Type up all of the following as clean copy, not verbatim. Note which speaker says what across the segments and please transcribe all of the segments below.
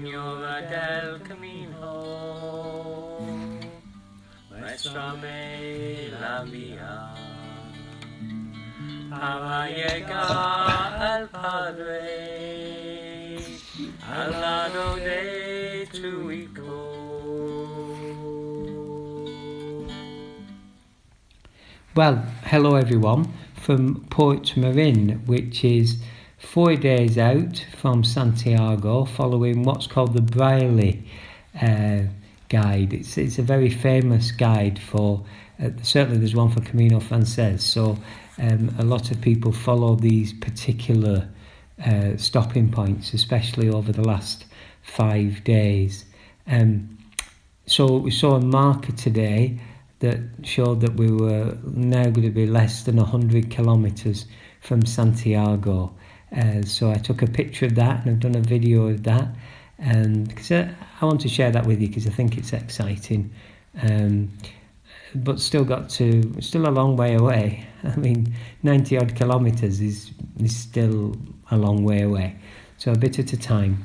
Speaker 1: Signora del Camino, muéstrame la mía, para llegar al Padre, al lado de tu Hijo.
Speaker 2: Well, hello everyone from Portmarin, which is 4 days out from Santiago, following what's called the Braille guide. It's a very famous guide for, certainly there's one for Camino Frances, so a lot of people follow these particular stopping points, especially over the last 5 days. So we saw a marker today that showed that we were now going to be less than 100 kilometres from Santiago. So I took a picture of that and I've done a video of that, because I want to share that with you because I think it's exciting. But still a long way away. I mean, 90 odd kilometres is still a long way away. So a bit at a time.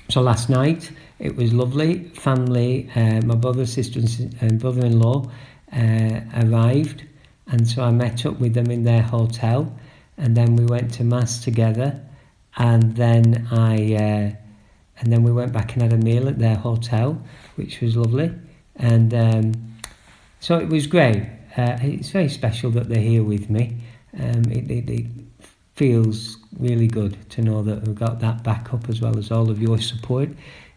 Speaker 2: So last night it was lovely. Family, my brother, sister and brother-in-law arrived, and so I met up with them in their hotel, and then we went to mass together, and then we went back and had a meal at their hotel, which was lovely, and so it was great. It's very special that they're here with me. It feels really good to know that we've got that backup as well as all of your support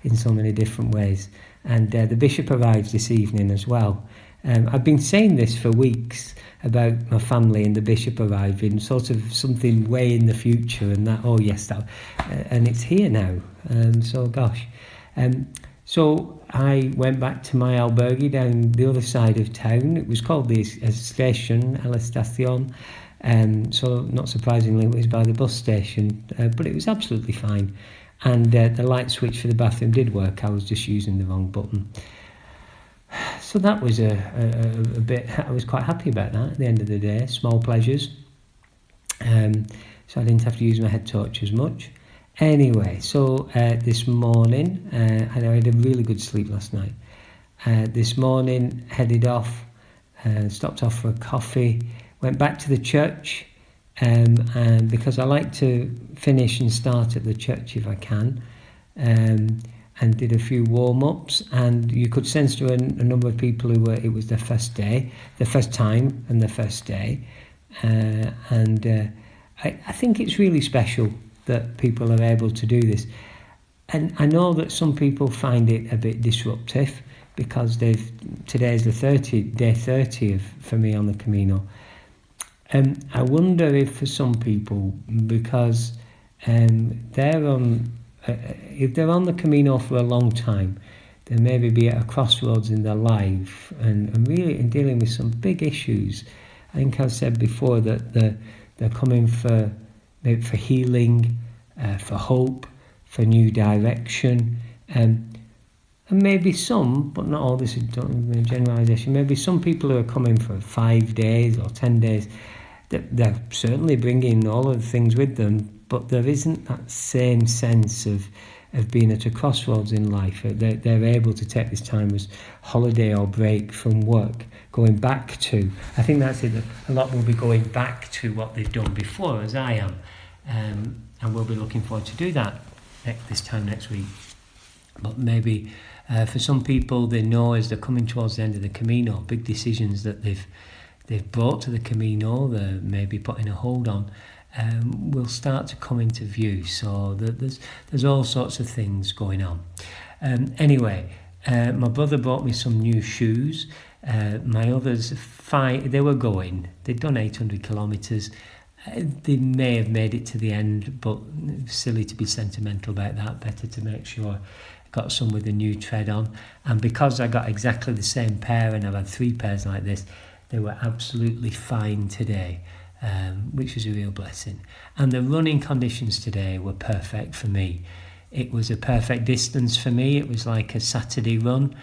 Speaker 2: in so many different ways. And the Bishop arrives this evening as well. I've been saying this for weeks about my family and the Bishop arriving, sort of something way in the future, and that, oh yes, that, and it's here now. So gosh. So I went back to my albergue down the other side of town. It was called the station, El Estación. So not surprisingly, it was by the bus station, but it was absolutely fine. And the light switch for the bathroom did work. I was just using the wrong button. So that was a bit, I was quite happy about that at the end of the day. Small pleasures. So I didn't have to use my head torch as much. Anyway, so this morning, I had a really good sleep last night. This morning, headed off, stopped off for a coffee, went back to the church, and because I like to finish and start at the church if I can, and did a few warm-ups, and you could sense there were a number of people who it was their first day, their first time and their first day, and I think it's really special that people are able to do this. And I know that some people find it a bit disruptive because today is day 30 for me on the Camino. I wonder if for some people, because if they're on the Camino for a long time, they maybe be at a crossroads in their life and really dealing with some big issues. I think I've said before that they're coming for healing, for hope, for new direction, and maybe some, but not all. This is a generalisation. Maybe some people who are coming for 5 days or 10 days, they're certainly bringing all of the things with them, but there isn't that same sense of being at a crossroads in life. They're able to take this time as holiday or break from work, going back to, I think that's it, a lot will be going back to what they've done before, as I am, and we'll be looking forward to do that this time next week. But maybe for some people, they know as they're coming towards the end of the Camino, big decisions that they've brought to the Camino, they're maybe putting a hold on, will start to come into view. So there's all sorts of things going on. Anyway, my brother bought me some new shoes. My others, they were going. They'd done 800 kilometres. They may have made it to the end, but silly to be sentimental about that. Better to make sure I got some with a new tread on. And because I got exactly the same pair, and I've had 3 pairs like this, they were absolutely fine today, which is a real blessing. And the running conditions today were perfect for me. It was a perfect distance for me. It was like a Saturday run.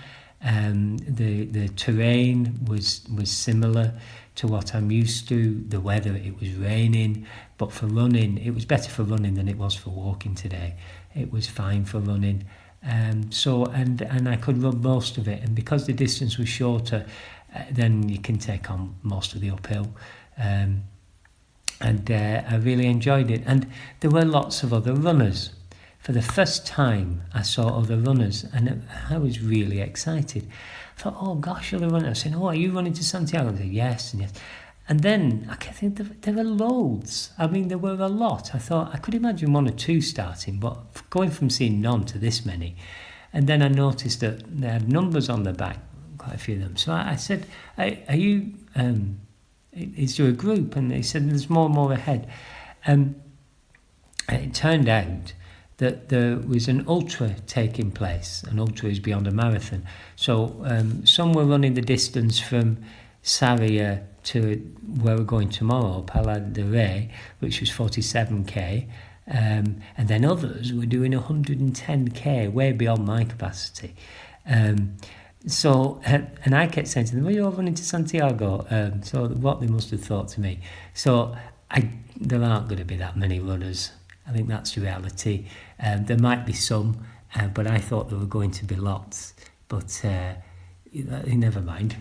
Speaker 2: The terrain was similar to what I'm used to. The weather, it was raining, but for running, it was better for running than it was for walking today. It was fine for running. So I could run most of it, and because the distance was shorter, then you can take on most of the uphill. I really enjoyed it. And there were lots of other runners. For the first time, I saw other runners, and I was really excited. I thought, oh gosh, other runners. I said, oh, are you running to Santiago? I said, yes, and yes. And then I kept thinking, there were loads. I mean, there were a lot. I thought, I could imagine 1 or 2 starting, but going from seeing none to this many. And then I noticed that they had numbers on the back, quite a few of them. So I said, are you, is there a group? And they said, there's more and more ahead. It turned out that there was an ultra taking place. An ultra is beyond a marathon. So some were running the distance from Sarria to where we're going tomorrow, Pala de Rey, which was 47k. And then others were doing 110k, way beyond my capacity. So I kept saying to them, well, you're running to Santiago. So what they must have thought to me. So there aren't going to be that many runners. I think that's the reality. There might be some, but I thought there were going to be lots. But never mind.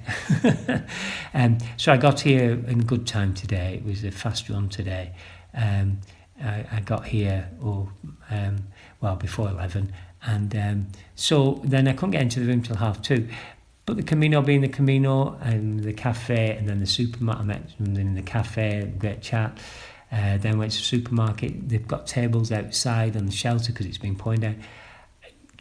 Speaker 2: So I got here in good time today. It was a fast run today. I got here before 11, and so then I couldn't get into the room till 2:30. But the Camino being the Camino, and the cafe, and then the supermarket, I met them in the cafe, great chat. Then went to the supermarket. They've got tables outside on the shelter because it's been pointed out.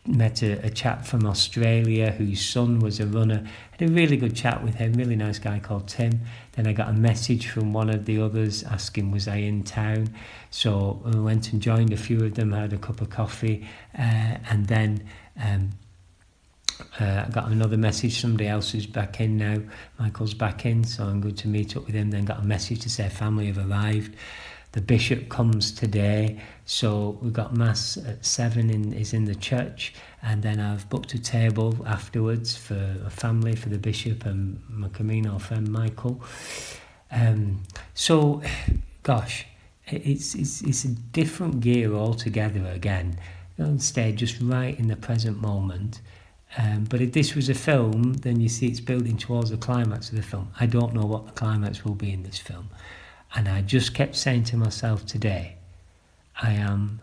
Speaker 2: Met a chap from Australia whose son was a runner. Had a really good chat with him, really nice guy called Tim. Then I got a message from one of the others asking was I in town. So I went and joined a few of them, had a cup of coffee, and then I got another message, somebody else is back in now, Michael's back in, so I'm going to meet up with him. Then got a message to say family have arrived. The bishop comes today, so we've got mass at 7 is in the church, and then I've booked a table afterwards for a family, for the bishop and my Camino friend Michael. So gosh, it's a different gear altogether again. Don't stay just right in the present moment. But if this was a film, then you see it's building towards the climax of the film. I don't know what the climax will be in this film. And I just kept saying to myself today, I am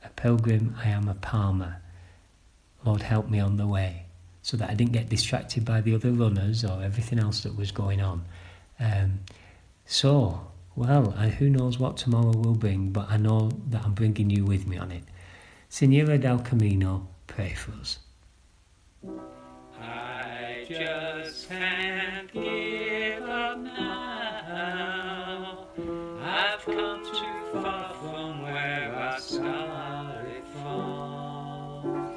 Speaker 2: a pilgrim, I am a palmer. Lord, help me on the way, so that I didn't get distracted by the other runners or everything else that was going on. Who knows what tomorrow will bring, but I know that I'm bringing you with me on it. Señora del Camino, pray for us.
Speaker 1: I just can't give up now. I've come too far from where I started from.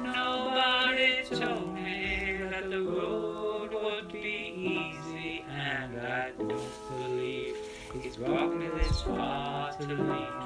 Speaker 1: Nobody told me that the road would be easy, and I don't believe he's brought me this far to leave